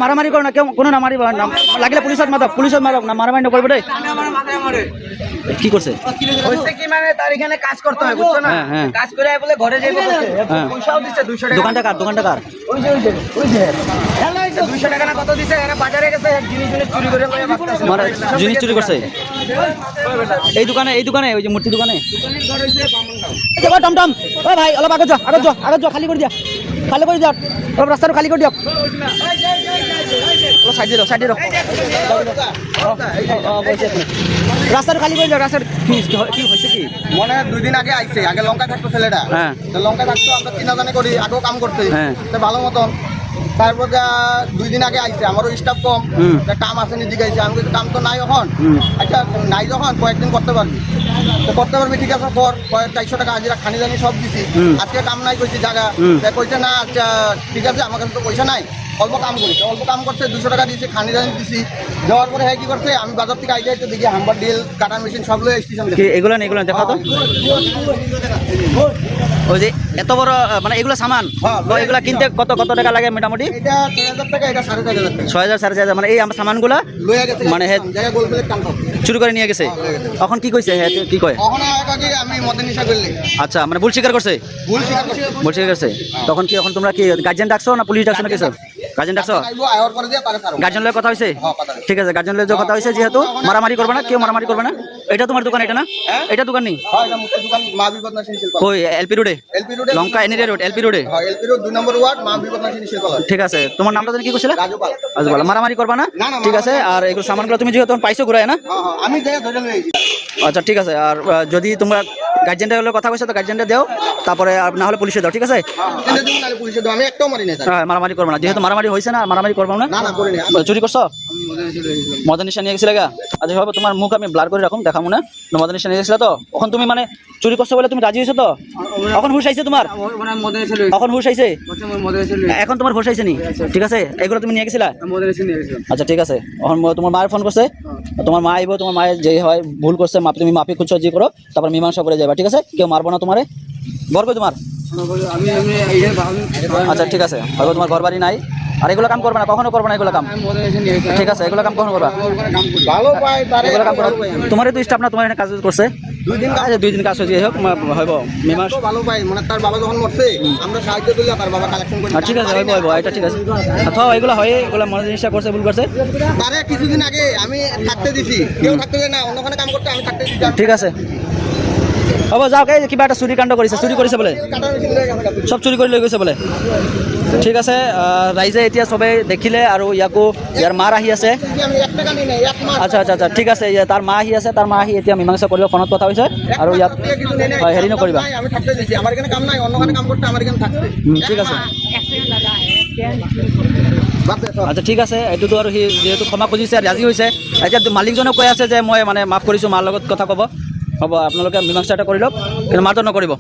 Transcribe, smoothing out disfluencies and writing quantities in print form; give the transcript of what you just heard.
মারামারি করো না, কেউ কোনো না মারিব লাগলে পুলিশত মারক না, মারামারি নকরব দেই। কি করছে কি মানে তার এখানে কাজ করতে হয় বুঝছো না, কাজ করে বলে ঘরে যাইবো পয়সাও দিছে 200 টাকা। দোকানটা কার ওই যে 200 টাকা না কত দিছে, এরা বাজারে গেছে জিনিস চুরি করে লয়ে বাকতাছে, মানে জিনিস চুরি করছে এই দোকানে ওই যে মূর্তি দোকানে। টমটম ও ভাই অলপ আগত যা খালি করে দিয়া অলপ রাস্তাটা খালি করে দিয়ক। সাইড দিয়ে দাও রাস্তাটা খালি করে দিও। রাস্তার কি হয়েছে কি মনে হয় 2 দিন আগে আইছে, আগে লঙ্কা থাকতো ছেলেটা, হ্যাঁ লঙ্কা থাকতো আমরা চিনা জানি করি, আগেও কাম করছে ভালো মতন। তারপর 2 দিন আগে আইছে, আমারও স্টাফ কম, কাম আছে নি জিগাইছে, আমি কিন্তু কাম তো নাই এখন। আচ্ছা নাই যখন কয়েকদিন করতে পারবি, ঠিক আছে পর 400 টাকা হাজিরা খানি জানি সব দিছি। আজকে কাম নাই কইছি জায়গা, কইছে না আচ্ছা ঠিক আছে আমার কাছে তো পয়সা নাই, অল্প কাম করছে 200 টাকা দিয়েছে, খানি জানি দিছি। দেওয়ার পরে হ্যাঁ কি করছে, আমি বাজার থেকে আইতে আইতে দেখি হাম্বার ডিল কাটার মেশিন সব লয়ে এসেছি। এগুলো দেখা তো ওই যে এত বড় মানে এগুলো সামান, এগুলা কিনতে কত টাকা লাগে মোটামুটি? এটা 6000 টাকা, এটা 4500 টাকা। 6000 4500 মানে এই আমার সামানগুলা লয়ে গেছে, মানে জায়গা গোল করে টানতো চুরি করে নিয়ে গেছে। এখন কি কইছে, কি কয়? এখন আগে আমি মদ নিশা করলি। আচ্ছা মানে ভুল স্বীকার করছে। তখন কি এখন তোমরা কি গার্জিয়ান ডাকছো না পুলিশ ডাকছো না কিছু? গার্জিয়ান ডাকছো, গার্জিয়ান লয়ে কথা হইছে? ঠিক আছে, গার্জিয়ান লয়ে কথা হইছে, যেহেতু মারামারি করবে না, কেউ মারামারি করবে না। এটা তোমার দোকান, এটা না এটা দোকান নেই ওই এলপি রোডে, লঙ্কা এনএ রোড এলপি রোডে, 2 নম্বর ওয়ার্ড মা বিপদনাশিনী শিল্পালয়। ঠিক আছে, তোমার নামটা জানি কি কইছিল? রাজু। মারামারি করবা না, ঠিক আছে। আর এগুলো সামানগুলো তুমি যেহেতু পাইছো ঘুরায় না, আমি ধরে লইছি। আচ্ছা ঠিক আছে। আর যদি তোমরা গার্জিয়ানটা হলে কথা কইছো তো গার্জিয়ানটা দাও, তারপরে না হলে পুলিশে দাও, ঠিক আছে? আমি একটাও মারি না, মারামারি করবো না, যেহেতু মারামারি হয়েছে না, মারামারি করবো না। চুরি করছো, মদের নেশা নিয়ে গেছিলে গা? আচ্ছা হবে, তোমার মুখ আমি ব্লার করে রাখুন, দেখাবো না। মদের নেশা নিয়ে গেছিলে তো, এখন তুমি মানে চুরি করছো বলে তুমি রাজি হয়েছো তো? এখন হুশ আইছে তোমার? এখন হুশ আইছে? এখন তোমার হুশ আইছে নি? ঠিক আছে, এগুলো তুমি নিয়ে গেছিলা? আচ্ছা ঠিক আছে, এখন তোমার মায়ের ফোন করছে, তোমার মা আইব, তোমার মায়ের যে হয় ভুল করছে তুমি মাফি খুঁজছো যে করো, তারপর মীমাংসা করে যাবা, ঠিক আছে? কেউ মারবো না তোমারে, ঘর কই তোমার? আচ্ছা ঠিক আছে, হয়তো তোমার ঘর বাড়ি নাই। আর এগুলো কাম করবে না, কখনো করবে না এগুলো কাম, ঠিক আছে? এগুলো কাম কখনো করবা এগুলো কাম করো। তোমার তো স্টাফ না, তোমার এখানে কাজ করছে 2 দিন কাজ হয়েছে, হোক হইব মীমাংসা। ভালো পাই মানে তার বাবা যখন মরছে আমরা সাহায্য করলে তার বাবা কালেকশন করে। ঠিক আছে, হইব এটা ঠিক আছে। অথবা এগুলো হয়, এগুলো মনে জিনিসটা করছে, ভুল করছে। তারে কিছুদিন আগে আমি থাকতে দিছি, কেউ থাকতে দেয় না, অন্যখানে কাম করতে আমি থাকতে দিছি। ঠিক আছে, হ'ব যাওক। এই কিবা এটা চুরি কাণ্ড কৰিছে, চুৰি কৰিছে বোলে, চব চুৰি কৰি লৈ গৈছে বোলে। ঠিক আছে, ৰাইজে এতিয়া চবেই দেখিলে, আৰু ইয়াকো ইয়াৰ মাৰ আহি আছে। আচ্ছা ঠিক আছে, তাৰ মা আহি আছে, তাৰ মা আহি এতিয়া মীমাংসা কৰিব, ফোনত কথা হৈছে। আৰু ইয়াক হেৰি নকৰিবা, ঠিক আছে? আচ্ছা ঠিক আছে, এইটোতো আৰু সি যিহেতু ক্ষমা খুজিছে, ৰাজি হৈছে, এতিয়া মালিকজনে কৈ আছে যে মই মানে মাফ কৰিছোঁ, মাৰ লগত কথা ক'ব। হ'ব, আপোনালোকে মীমাংসা এটা কৰি লওক, কিন্তু মাৰধৰ নকৰিব।